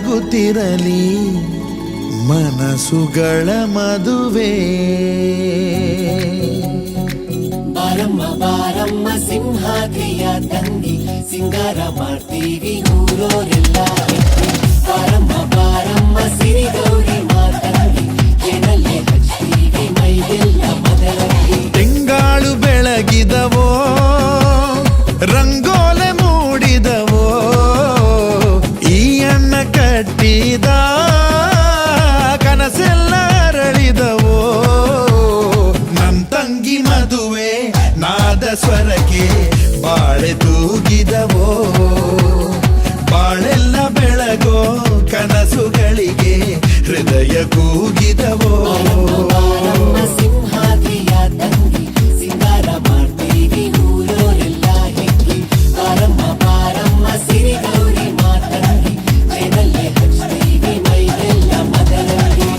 ಜರುಗುತ್ತಿರಲಿ ಮನಸ್ಸುಗಳ ಮದುವೆ. ಬಾರಮ್ಮ ಬಾರಮ್ಮ ಸಿಂಹಾದ್ರಿಯ ತಂಗಿ, ಸಿಂಗಾರ ಮಾಡ್ತೀವಿ ಊರೋರೆಲ್ಲ. ಬಾರಮ್ಮ ಬಾರಮ್ಮ ಸಿರಿಗೌರಿ ಮಾತಂಗಿ, ಕೆಣಲೆ ಹಚ್ತೀವಿ ಮೈಗೆಲ್ಲ ಮದರಂಗಿ. ತಿಂಗಾಳು ಬೆಳಗಿದವೋ ರಂಗೋಲೆ ಮೂಡಿದವೋ, ಈ ಅಣ್ಣ ಕಟ್ಟಿದ ಕನಸೆಲ್ಲ ಅರಳಿದವೋ. ನನ್ ತಂಗಿ ಮದುವೆ ನಾದ ಸ್ವರಕ್ಕೆ ಬಾಳೆ ತೂಗಿದವೋ, ಬಾಳೆಲ್ಲ ಬೆಳಗೋ ಕನಸುಗಳಿಗೆ ಹೃದಯ ಕೂಗಿದವೋ. ಸಿಂಹಾದ್ರಿಯ ತಂಗಿ, ಸಿಂಗಾರ ಮಾಡ್ತೀವಿ ಊರೋರೆಲ್ಲ ಹೆಕ್ಕಿ. ಬಾರಮ್ಮ ಬಾರಮ್ಮ ಸಿರಿಗೌರಿ ಮಾತಂಗಿ, ಕೆಣಲೆ ಹಚ್ತೀವಿ ಮೈಗೆಲ್ಲ ಮದರಂಗಿ.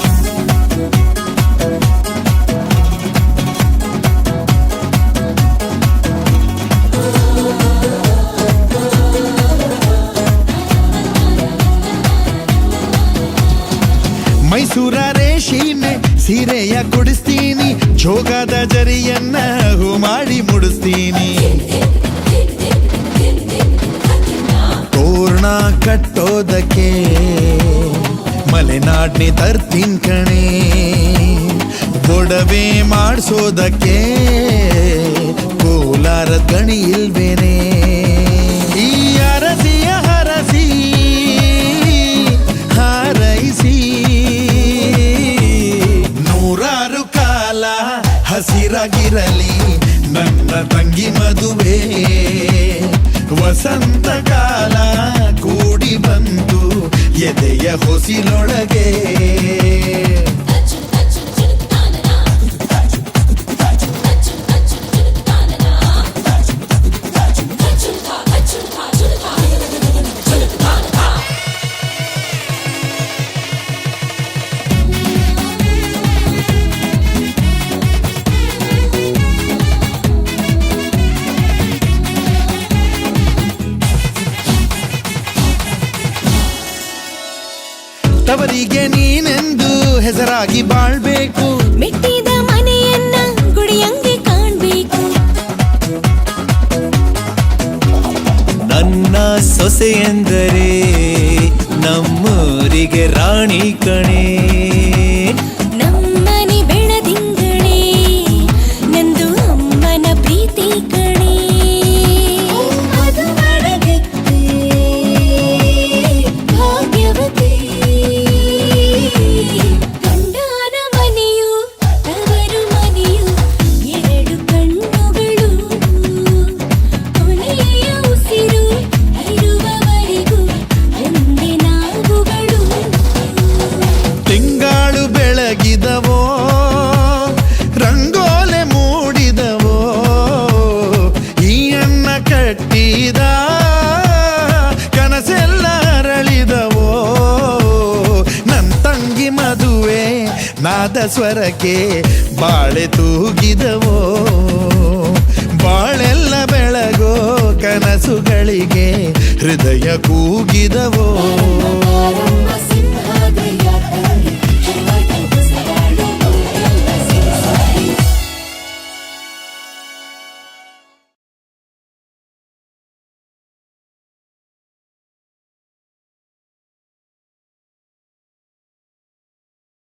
ಮೈಸೂರ ರೇಷಿಮೆ ಸೀರೆಯ ಕೊಡಿಸ್ತೀನಿ, ಜೋಗದ ಜರಿಯನ್ನ ಹೂ ಮಾಡಿ ಮುಡಿಸ್ತೀನಿ. ತೋರಣ ಕಟ್ಟೋದಕ್ಕೆ ಮಲೆನಾಡ್ನಿ ತರ್ತೀನ್ ಕಣೆ, ಒಡವೆ ಮಾಡಿಸೋದಕ್ಕೆ ಕೋಲಾರ ಗಣಿ ಇಲ್ವೇನೆ. ಈ ಅರಸಿಯ ಹರಸಿ ಹಾರೈಸಿ ನೂರಾರು ಕಾಲ ಹಸಿರಾಗಿರಲಿ ನನ್ನ ತಂಗಿ ಮದುವೆ. ವಸಂತ ಕಾಲ ಕೂಡಿ ಬಂತು ಎದೆಯ ಹೊಸಿಲೊಳಗೆ. ತವರಿಗೆ ನೀನೆಂದು ಹೆಸರಾಗಿ ಬಾಳ್ಬೇಕು, ಮೆಟ್ಟಿದ ಮನೆಯನ್ನ ಗುಡಿಯಂಗೆ ಕಾಣ್ಬೇಕು. ನನ್ನ ಸೊಸೆ ಎಂದರೆ ನಮ್ಮೂರಿಗೆ ರಾಣಿ ಕಣೆ. ನಮ್ಮನೆ ಬೆಳದಿಂಗಳೇ ನಂದು ಅಮ್ಮನ ಪ್ರೀತಿ ಕಣೆ. ಭಾಗ್ಯವತಿ ಗಂಡನ ಮನೆಯು ತವರು ಮನೆಯು, ಎರಡು ಕಣ್ಣುಗಳು ಕೊನೆಯ ಉಸಿರು ಇರುವವರೆಗೂ ಒಂದೇ ನಾವುಗಳು. ತಿಂಗಾಳು ಬೆಳಗಿದವೋ ರಂಗೋಲೆ ಮೂಡಿದವೋ, ಈ ಅಣ್ಣ ಕಟ್ಟಿದ ಕನಸೆಲ್ಲ ಅರಳಿದವೋ. ನನ್ ತಂಗಿ ಮದುವೆ ನಾದ ಸ್ವರಕ್ಕೆ ಬಾಳೆ ತೂಗಿದವೋ, ಬಾಳೆಲ್ಲ ಬೆಳಗೋ ಕನಸುಗಳಿಗೆ ಹೃದಯ ಕೂಗಿದವೋ.